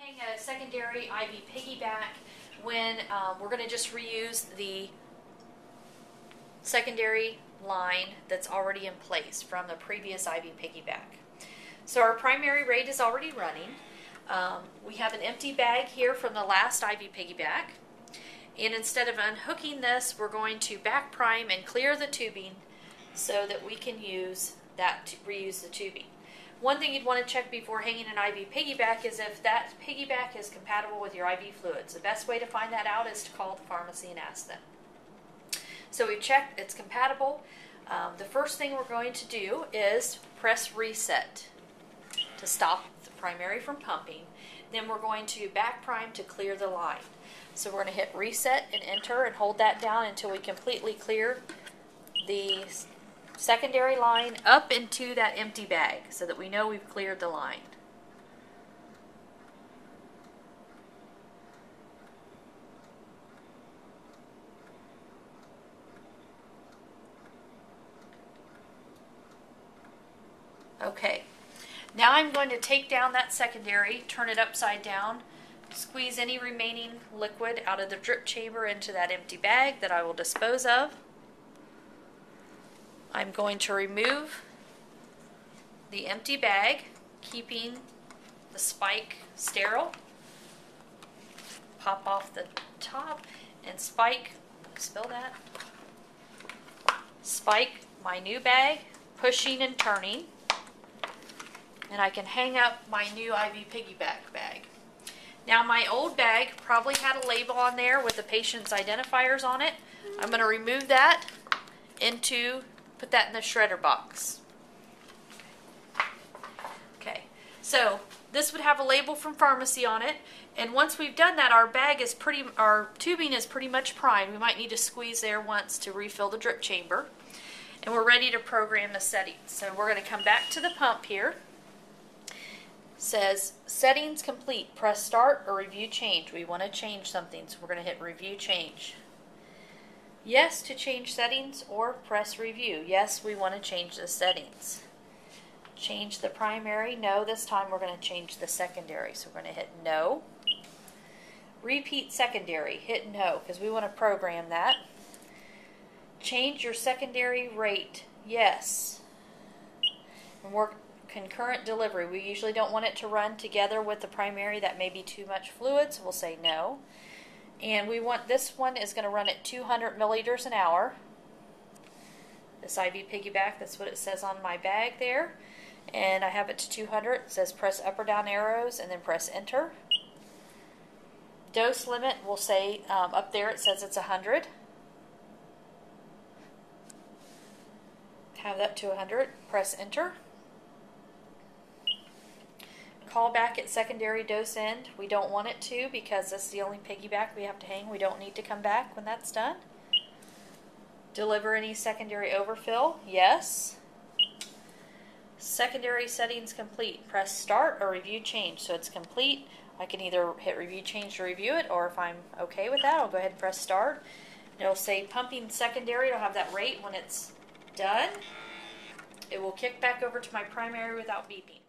Hang a secondary IV piggyback when we're going to just reuse the secondary line that's already in place from the previous IV piggyback. So our primary rate is already running. We have an empty bag here from the last IV piggyback, and instead of unhooking this, we're going to back prime and clear the tubing so that we can use that to reuse the tubing. One thing you'd want to check before hanging an IV piggyback is if that piggyback is compatible with your IV fluids. The best way to find that out is to call the pharmacy and ask them. So we've checked it's compatible. The first thing we're going to do is press reset to stop the primary from pumping. Then we're going to back prime to clear the line. So we're going to hit reset and enter and hold that down until we completely clear the secondary line up into that empty bag so that we know we've cleared the line. Okay, now I'm going to take down that secondary, turn it upside down, squeeze any remaining liquid out of the drip chamber into that empty bag that I will dispose of. I'm going to remove the empty bag, keeping the spike sterile. Pop off the top and spike, spill that, spike my new bag, pushing and turning, and I can hang up my new IV piggyback bag. Now my old bag probably had a label on there with the patient's identifiers on it. I'm going to remove that put that in the shredder box. Okay, so this would have a label from pharmacy on it, and once we've done that, our tubing is pretty much primed. We might need to squeeze there once to refill the drip chamber, and we're ready to program the settings. So we're going to come back to the pump here. It says settings complete. Press start or review change. We want to change something, so we're going to hit review change. Yes to change settings, or press review. Yes, we want to change the settings. Change the primary. No, this time we're going to change the secondary. So we're going to hit no. Repeat secondary. Hit no because we want to program that. Change your secondary rate. Yes. And work concurrent delivery. We usually don't want it to run together with the primary. That may be too much fluid, so we'll say no. And we want this one is going to run at 200 milliliters an hour. This IV piggyback, that's what it says on my bag there. And I have it to 200. It says press up or down arrows and then press enter. Dose limit, we'll say up there it says it's 100. Have that to 100. Press enter. Call back at secondary dose end. We don't want it to because this is the only piggyback we have to hang. We don't need to come back when that's done. Deliver any secondary overfill. Yes. Secondary settings complete. Press start or review change. So it's complete. I can either hit review change to review it, or if I'm okay with that, I'll go ahead and press start. It'll say pumping secondary. It'll have that rate when it's done. It will kick back over to my primary without beeping.